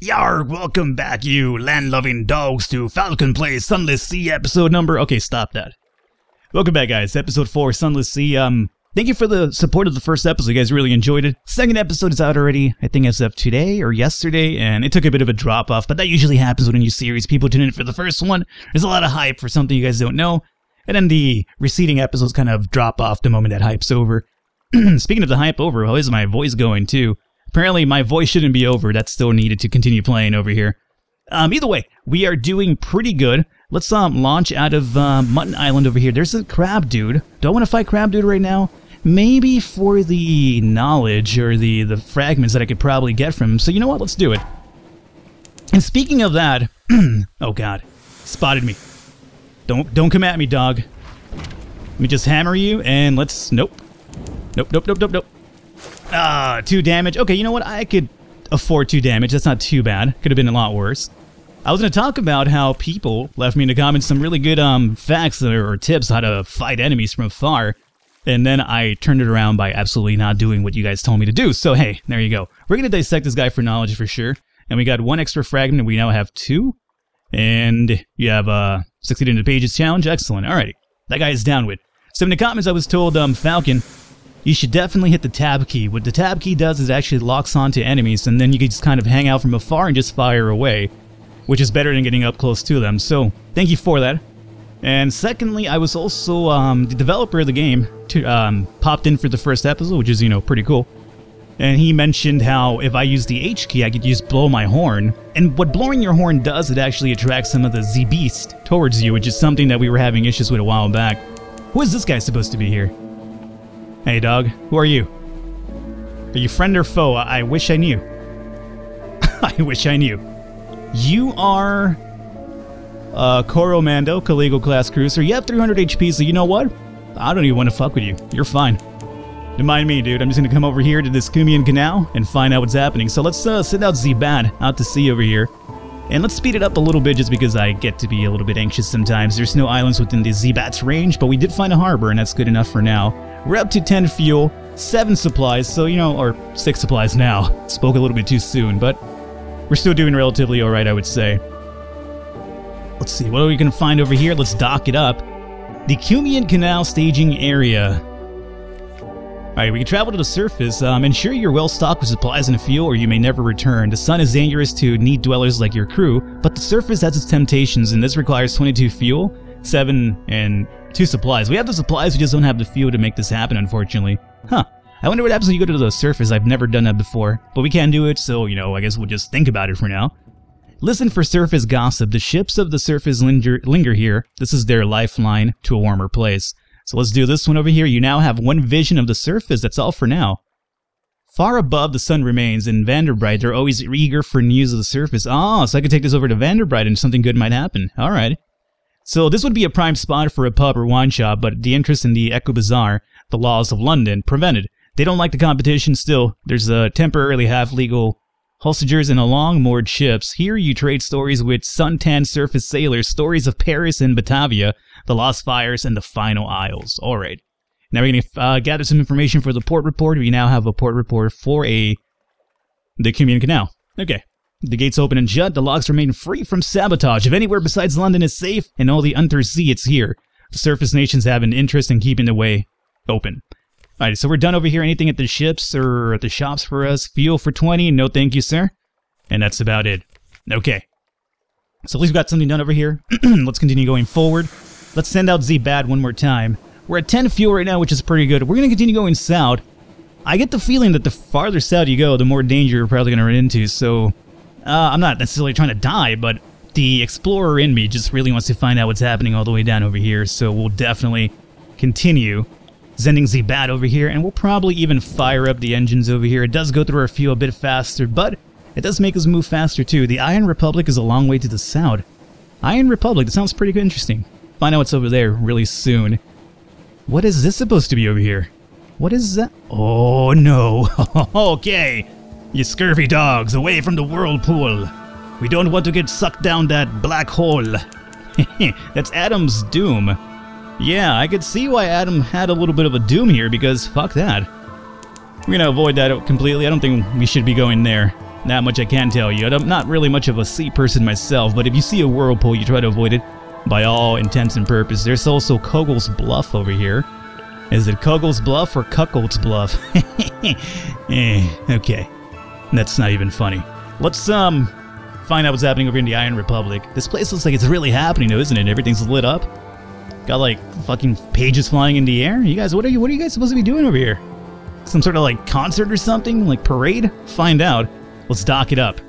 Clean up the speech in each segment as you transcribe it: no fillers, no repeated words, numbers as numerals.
Yarg, welcome back, you land-loving dogs, to Falcon Plays Sunless Sea episode number... Okay, stop that. Welcome back, guys. Episode 4, Sunless Sea. Thank you for the support of the first episode. You guys really enjoyed it. Second episode is out already. I think as of today or yesterday, and it took a bit of a drop-off, but that usually happens with a new series. People tune in for the first one. There's a lot of hype for something you guys don't know, and then the receding episodes kind of drop off the moment that hype's over. Speaking of the hype over, how is my voice going, too? Apparently, my voice shouldn't be over. That's still needed to continue playing over here. Either way, we are doing pretty good. Let's launch out of Mutton Island over here. There's a crab dude. Do I want to fight crab dude right now? Maybe for the knowledge or the fragments that I could probably get from him. So you know what? Let's do it. And speaking of that, oh god, spotted me. Don't come at me, dog. Let me just hammer you and let's. Nope. Nope. Ah, 2 damage. Okay, you know what? I could afford 2 damage. That's not too bad. Could have been a lot worse. I was going to talk about how people left me in the comments some really good facts or tips how to fight enemies from afar. And then I turned it around by absolutely not doing what you guys told me to do. So hey, there you go. We're going to dissect this guy for knowledge for sure. And we got 1 extra fragment and we now have 2. And you have 60 into pages challenge. Excellent. Alrighty. That guy is down with. So in the comments I was told, Falcon, you should definitely hit the tab key. What the tab key does is it actually locks onto enemies, and then you can just kind of hang out from afar and just fire away, which is better than getting up close to them. So, thank you for that. And secondly, I was also, the developer of the game popped in for the first episode, which is, you know, pretty cool. And he mentioned how if I use the H key, I could just blow my horn. And what blowing your horn does, it actually attracts some of the Z-Beast towards you, which is something that we were having issues with a while back. Who is this guy supposed to be here? Hey dog, who are you? Are you friend or foe? I wish I knew. I wish I knew. You are Coromando, Caligo class cruiser. You have 300 HP, so you know what? I don't even want to fuck with you. You're fine. Don't mind me, dude. I'm just gonna come over here to this Cumaean Canal and find out what's happening. So let's send out Z-Bad out to sea over here. And let's speed it up a little bit just because I get to be a little bit anxious sometimes. There's no islands within the Z-Bat's range, but we did find a harbor and that's good enough for now. We're up to 10 fuel, 7 supplies, so you know, or 6 supplies now. Spoke a little bit too soon, but we're still doing relatively alright, I would say. Let's see, what are we going to find over here? Let's dock it up. The Cumaean Canal staging area. Alright, we can travel to the surface. Ensure you're well stocked with supplies and fuel or you may never return. The sun is dangerous to neat dwellers like your crew, but the surface has its temptations and this requires 22 fuel, 7 and 2 supplies. We have the supplies, we just don't have the fuel to make this happen, unfortunately. Huh. I wonder what happens when you go to the surface. I've never done that before. But we can do it, so, you know, I guess we'll just think about it for now. Listen for surface gossip. The ships of the surface linger here. This is their lifeline to a warmer place. So let's do this one over here. You now have 1 vision of the surface. That's all for now. Far above, the sun remains. In Vanderbright, they're always eager for news of the surface. Oh, so I could take this over to Vanderbright and something good might happen. Alright. So this would be a prime spot for a pub or wine shop, but the interest in the Echo Bazaar, the laws of London, prevented. They don't like the competition still. There's a temporarily half-legal hostages and along-moored ships. Here you trade stories with suntan surface sailors, stories of Paris and Batavia, the Lost Fires, and the Final Isles. Alright. Now we're going to gather some information for the port report. We now have a port report for the Cumaean Canal. Okay. The gates open and shut. The locks remain free from sabotage. If anywhere besides London is safe and all the undersea, it's here. The surface nations have an interest in keeping the way open. Alright, so we're done over here. Anything at the ships or at the shops for us? Fuel for 20? No thank you, sir. And that's about it. Okay. So at least we've got something done over here. Let's continue going forward. Let's send out Z-Bad one more time. We're at 10 fuel right now, which is pretty good. We're going to continue going south. I get the feeling that the farther south you go, the more danger you're probably going to run into, so... I'm not necessarily trying to die, but the explorer in me just really wants to find out what's happening all the way down over here, so we'll definitely continue sending Z-Bat over here, and we'll probably even fire up the engines over here. It does go through our fuel a bit faster, but it does make us move faster too. The Iron Republic is a long way to the south. Iron Republic, that sounds pretty interesting. Find out what's over there really soon. What is this supposed to be over here? What is that? Oh no. Okay. You scurvy dogs, away from the whirlpool. We don't want to get sucked down that black hole. That's Adam's doom. Yeah, I could see why Adam had a little bit of a doom here, because fuck that. We're gonna avoid that completely. I don't think we should be going there. That much I can tell you. I'm not really much of a sea person myself, but if you see a whirlpool, you try to avoid it by all intents and purposes. There's also Kogel's Bluff over here. Is it Kogel's Bluff or Cuckold's Bluff? Okay. That's not even funny. Let's find out what's happening over in the Iron Republic. This place looks like it's really happening though, isn't it? Everything's lit up. Got like fucking pages flying in the air. You guys, what are you guys supposed to be doing over here? Some sort of like concert or something? Like parade? Find out. Let's dock it up.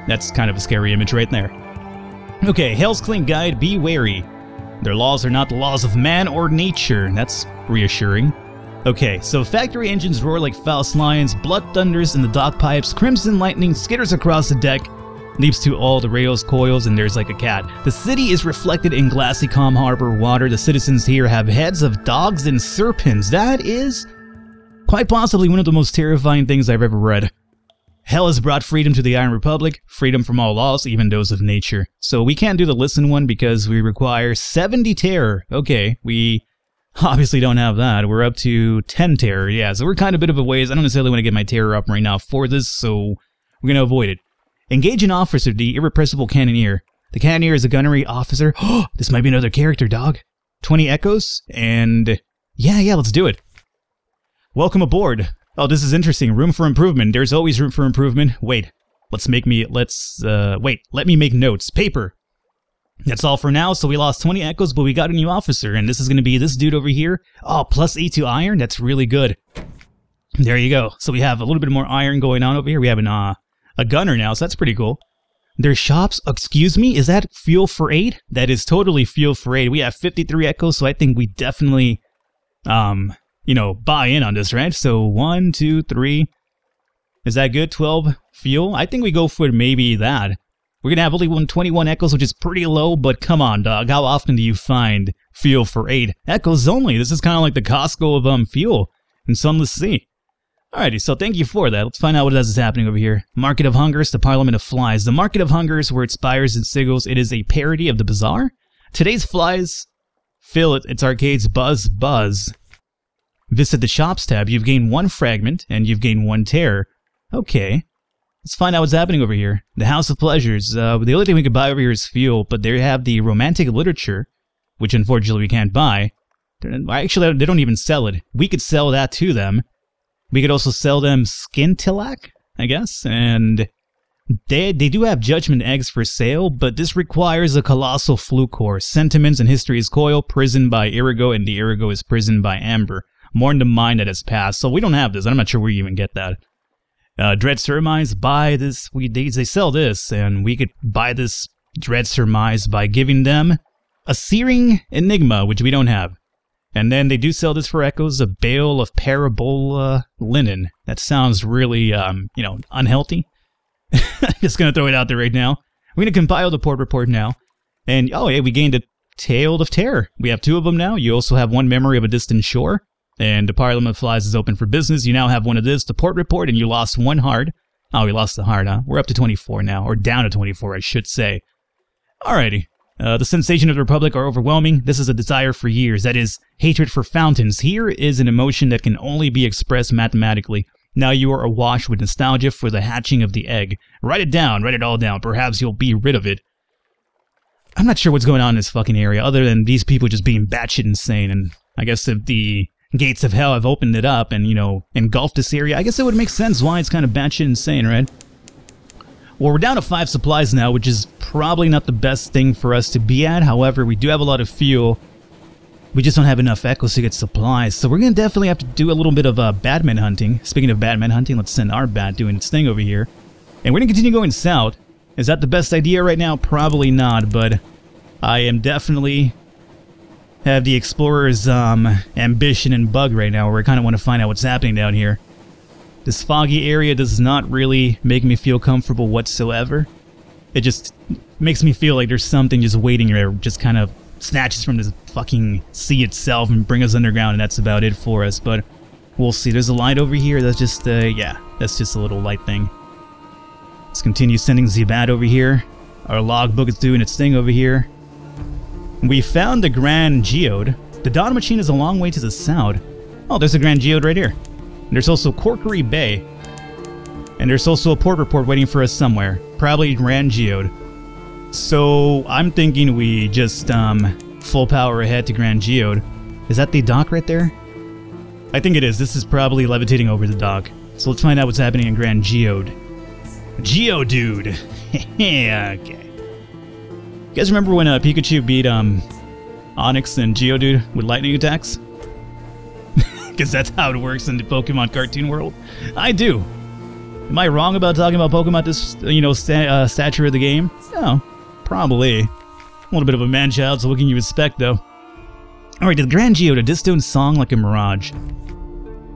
That's kind of a scary image right there. Okay, Hell's Clean Guide, be wary. Their laws are not the laws of man or nature. That's reassuring. Okay, so factory engines roar like Faust lions, blood thunders in the dock pipes, crimson lightning skitters across the deck, leaps to all the rails, coils, and there's like a cat. The city is reflected in glassy calm harbor water. The citizens here have heads of dogs and serpents. That is quite possibly one of the most terrifying things I've ever read. Hell has brought freedom to the Iron Republic, freedom from all laws, even those of nature. So we can't do the listen one because we require 70 terror. Okay, we obviously don't have that. We're up to 10 terror, yeah, so we're kind of a bit of a ways. I don't necessarily want to get my terror up right now for this, so we're going to avoid it. Engage an officer, the irrepressible cannoneer. The cannoneer is a gunnery officer. Oh, this might be another character, dog. 20 echoes, and yeah, let's do it. Welcome aboard. Oh, this is interesting. Room for improvement. There's always room for improvement. Wait. Let me make notes. Paper. That's all for now. So we lost 20 echoes, but we got a new officer, and this is going to be this dude over here. Oh, plus E2 iron. That's really good. There you go. So we have a little bit more iron going on over here. We have a gunner now, so that's pretty cool. There's shops. Excuse me? Is that fuel for 8? That is totally fuel for 8. We have 53 echoes, so I think we definitely, you know, buy in on this, right? So 1, 2, 3. Is that good? 12 fuel? I think we go for maybe that. We're going to have only 121 echoes, which is pretty low, but come on, dog. How often do you find fuel for 8 echoes only? This is kind of like the Costco of fuel in Sunless Sea. Alrighty, so thank you for that. Let's find out what else is happening over here. Market of Hungers, the Parliament of Flies. The Market of Hungers, where it spires and signals, it is a parody of the Bazaar. Today's flies fill its arcades buzz. Visit the Shops tab. You've gained 1 fragment, and you've gained 1 terror. Okay. Let's find out what's happening over here. The House of Pleasures. The only thing we could buy over here is fuel, but they have the romantic literature, which unfortunately we can't buy. Actually, they don't even sell it. We could sell that to them. We could also sell them Skintillac, I guess, and they do have judgment eggs for sale, but this requires a colossal fluke core. Sentiments and history is coil, prisoned by Irigo, and the Irigo is prisoned by Amber. Mourn the mind that has passed. So we don't have this. I'm not sure where you even get that. Dread Surmise, buy this. They sell this, and we could buy this Dread Surmise by giving them a Searing Enigma, which we don't have. And then they do sell this for echoes, a bale of parabola linen. That sounds really, you know, unhealthy. Just gonna throw it out there right now. We're gonna compile the port report now. And, oh yeah, we gained a Tale of Terror. We have 2 of them now. You also have 1 Memory of a Distant Shore. And the Parliament of Flies is open for business. You now have 1 of this, the port report, and you lost 1 heart. Oh, we lost the heart, huh? We're up to 24 now, or down to 24, I should say. Alrighty. The sensations of the Republic are overwhelming. This is a desire for years. That is, hatred for fountains. Here is an emotion that can only be expressed mathematically. Now you are awash with nostalgia for the hatching of the egg. Write it down. Write it all down. Perhaps you'll be rid of it. I'm not sure what's going on in this fucking area, other than these people just being batshit insane. And I guess if the gates of hell have opened it up and, you know, engulfed this area, I guess it would make sense why it's kind of batshit insane, right? Well, we're down to 5 supplies now, which is probably not the best thing for us to be at. However, we do have a lot of fuel. We just don't have enough echoes to get supplies, so we're going to definitely have to do a little bit of Batman hunting. Speaking of Batman hunting, let's send our bat doing its thing over here. And we're going to continue going south. Is that the best idea right now? Probably not, but I am definitely have the explorer's ambition and bug right now, where I kind of want to find out what's happening down here. This foggy area does not really make me feel comfortable whatsoever. It just makes me feel like there's something just waiting there, just kind of snatches from this fucking sea itself and bring us underground, and that's about it for us. But we'll see. There's a light over here. That's just, yeah, that's just a little light thing. Let's continue sending Zibat over here. Our logbook is doing its thing over here. We found the Grand Geode. The Dawn Machine is a long way to the south. Oh, there's a Grand Geode right here. There's also Corkery Bay. And there's also a port report waiting for us somewhere. Probably Grand Geode. So I'm thinking we just full power ahead to Grand Geode. Is that the dock right there? I think it is. This is probably levitating over the dock. So let's find out what's happening in Grand Geode. Geodude. Yeah, okay. You guys remember when Pikachu beat Onix and Geodude with lightning attacks? Because that's how it works in the Pokemon cartoon world. I do. Am I wrong about talking about Pokemon at this, stature of the game? No, probably. A little bit of a man-child, so what can you expect, though? Alright, the Grand Geode, a distant song like a mirage.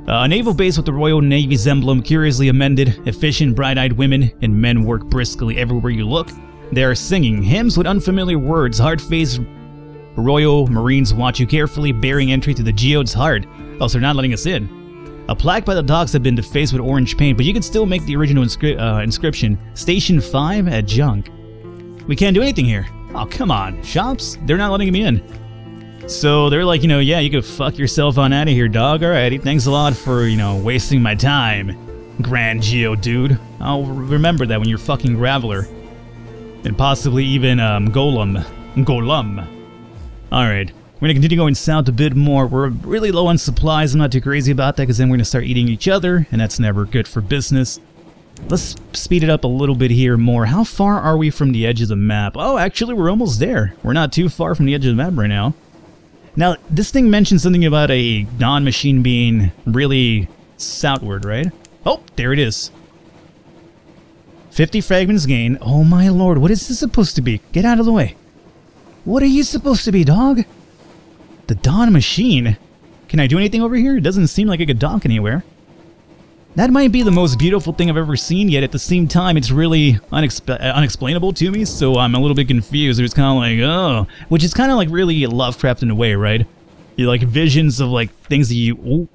A naval base with the Royal Navy's emblem, curiously amended. Efficient, bright-eyed women and men work briskly everywhere you look. They are singing hymns with unfamiliar words. Hard-faced Royal Marines watch you carefully, bearing entry to the Geode's heart. Oh, so they're not letting us in. A plaque by the docks had been defaced with orange paint, but you can still make the original inscription. Station 5 at Junk. We can't do anything here. Oh, come on. Shops? They're not letting me in. So they're like, yeah, you could fuck yourself on out of here, dog. Alrighty, thanks a lot for, wasting my time, Grand Geodude. I'll remember that when you're fucking Graveler. And possibly even, Golem. Alright, we're gonna continue going south a bit more. We're really low on supplies. I'm not too crazy about that, because then we're gonna start eating each other, and that's never good for business. Let's speed it up a little bit here more. How far are we from the edge of the map? Oh, actually, we're almost there. We're not too far from the edge of the map right now. Now, this thing mentioned something about a non-machine being really southward, right? Oh, there it is. 50 fragments gained. Oh my lord, what is this supposed to be? Get out of the way. What are you supposed to be, dog? The Dawn Machine? Can I do anything over here? It doesn't seem like I could dock anywhere. That might be the most beautiful thing I've ever seen, yet at the same time it's really unexplainable to me, so I'm a little bit confused. It's kind of like, oh, which is kind of like really Lovecraft in a way, right? You like visions of like things that you...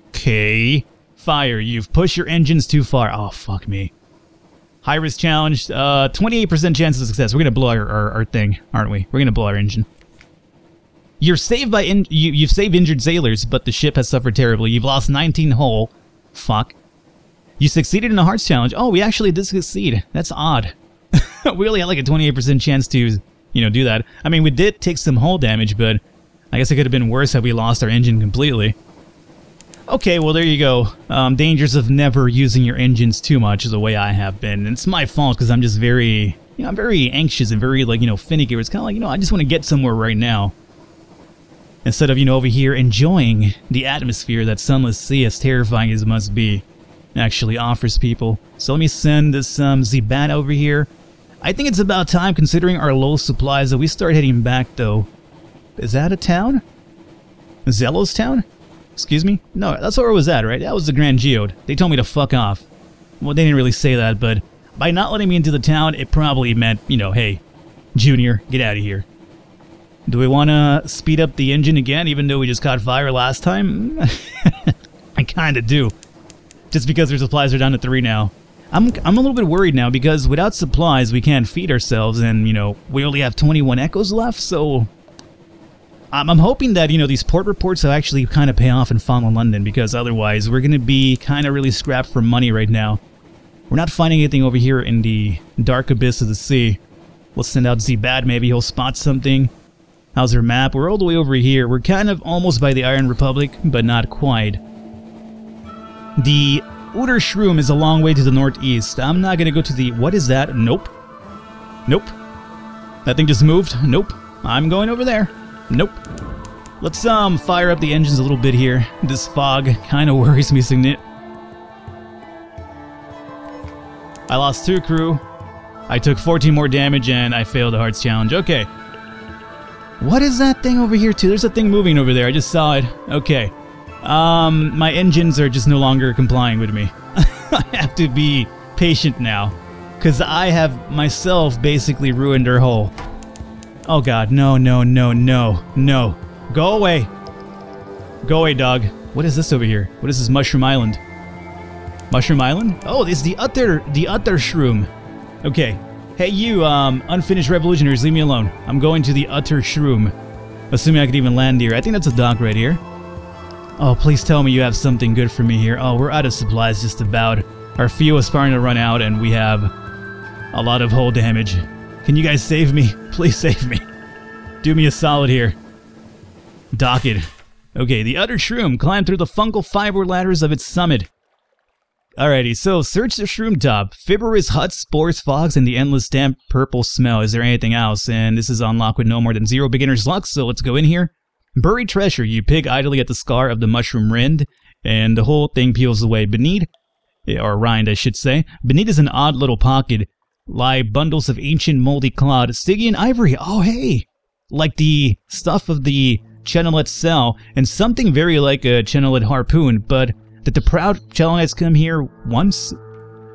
Okay. Fire, you've pushed your engines too far. Oh, fuck me. High risk challenge, 28% chance of success. We're gonna blow our thing, aren't we? We're gonna blow our engine. You've saved injured sailors, but the ship has suffered terribly. You've lost 19 hull. Fuck. You succeeded in a hearts challenge. Oh, we actually did succeed. That's odd. We only had like a 28% chance to, do that. I mean, we did take some hull damage, but I guess it could have been worse had we lost our engine completely. Okay, well, there you go. Dangers of never using your engines too much is the way I have been. And it's my fault because I'm just very, I'm very anxious and very, finicky. It's kind of like, I just want to get somewhere right now. Instead of, over here enjoying the atmosphere that Sunless Sea, as terrifying as it must be, actually offers people. So let me send this Z-Bat over here. I think it's about time, considering our low supplies, that we start heading back, though. Is that a town? Zelos town? Excuse me? No, that's where it was at, right? That was the Grand Geode. They told me to fuck off. Well, they didn't really say that, but by not letting me into the town, it probably meant, hey, Junior, get out of here. Do we want to speed up the engine again, even though we just caught fire last time? I kind of do. Just because their supplies are down to 3 now. I'm a little bit worried now, because without supplies, we can't feed ourselves, and, we only have 21 echoes left, so... I'm hoping that, these port reports will actually kind of pay off in Falcon, London, because otherwise we're going to be kind of really scrapped for money right now. We're not finding anything over here in the dark abyss of the sea. We'll send out Z-Bat, maybe he'll spot something. How's our map? We're all the way over here. We're kind of almost by the Iron Republic, but not quite. The Uttershroom is a long way to the northeast. I'm not going to go to the... What is that? Nope. Nope. That thing just moved? Nope. I'm going over there. Nope. Let's fire up the engines a little bit here. This fog kind of worries me significantly. I lost 2 crew. I took 14 more damage and I failed the hearts challenge. Okay. What is that thing over here too? There's a thing moving over there. I just saw it. Okay. My engines are just no longer complying with me. I have to be patient now, because I have myself basically ruined their hull. Oh god, no, no, no, no, no. Go away. Go away, dog. What is this over here? What is this, Mushroom Island? Mushroom Island? Oh, this is the Uttershroom. Okay. Hey, you, unfinished revolutionaries, leave me alone. I'm going to the Uttershroom. Assuming I could even land here. I think that's a dock right here. Oh, please tell me you have something good for me here. Oh, we're out of supplies just about. Our fuel is starting to run out and we have a lot of hull damage. Can you guys save me? Please save me. Do me a solid here. Dock it. Okay, the Uttershroom climbed through the fungal fiber ladders of its summit. Alrighty, so search the shroom top. Fibrous huts, spores, fogs, and the endless damp purple smell. Is there anything else? And this is unlocked with no more than 0 beginner's luck, so let's go in here. Buried treasure. You pick idly at the scar of the mushroom rind, and the whole thing peels away. Beneath, or rind I should say, beneath is an odd little pocket. Lie bundles of ancient moldy cloth, Stygian ivory. Oh hey! Like the stuff of the Chenelet cell, and something very like a Chenelet harpoon, but did the proud Chelonites come here once?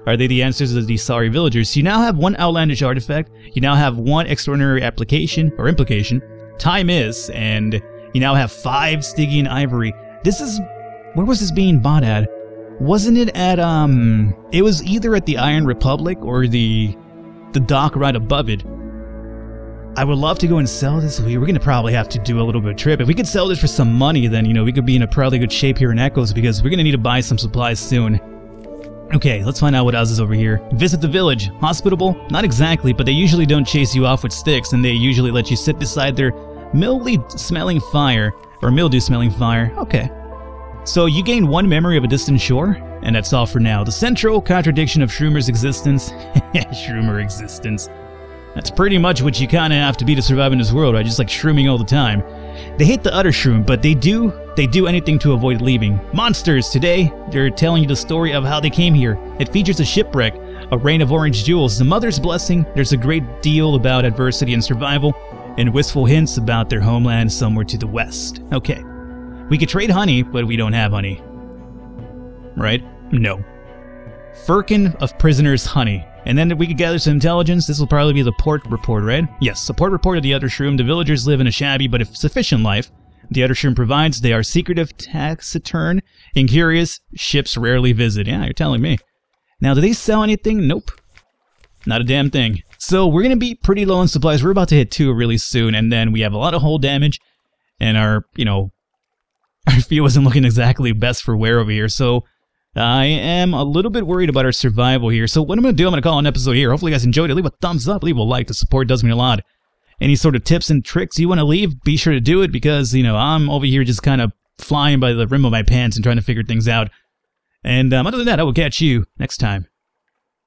Are they the answers of these sorry villagers? You now have 1 outlandish artifact, you now have 1 extraordinary application, or implication, time is, and you now have 5 Stygian ivory. This is... where was this being bought at? Wasn't it at, it was either at the Iron Republic or the dock right above it. I would love to go and sell this. We're going to probably have to do a little bit of trip. If we could sell this for some money, then, you know, we could be in a probably good shape here in Echoes, because we're going to need to buy some supplies soon. Okay, let's find out what else is over here. Visit the village. Hospitable? Not exactly, but they usually don't chase you off with sticks, and they usually let you sit beside their mildew-smelling fire. Or mildew-smelling fire. Okay. So you gain 1 memory of a distant shore, and that's all for now. The central contradiction of Shroomer's existence. Shroomer existence. That's pretty much what you kinda have to be to survive in this world, right? Just like shrooming all the time. They hate the Uttershroom, but they do anything to avoid leaving. Monsters! Today, they're telling you the story of how they came here. It features a shipwreck, a rain of orange jewels, the mother's blessing, there's a great deal about adversity and survival, and wistful hints about their homeland somewhere to the west. Okay. We could trade honey, but we don't have honey. Right? No. Firkin of prisoners' honey. And then we could gather some intelligence. This will probably be the port report, right? Yes, the port report of the Uttershroom. The villagers live in a shabby but sufficient life. The Uttershroom provides. They are secretive, taciturn, and curious. Ships rarely visit. Yeah, you're telling me. Now, do they sell anything? Nope. Not a damn thing. So we're going to be pretty low on supplies. We're about to hit 2 really soon. And then we have a lot of hull damage. And our, you know, our fuel isn't looking exactly best for wear over here. So I am a little bit worried about our survival here. So what I'm going to do, I'm going to call an episode here. Hopefully you guys enjoyed it. Leave a thumbs up. Leave a like. The support does mean a lot. Any sort of tips and tricks you want to leave, be sure to do it, because, you know, I'm over here just kind of flying by the rim of my pants and trying to figure things out. And other than that, I will catch you next time.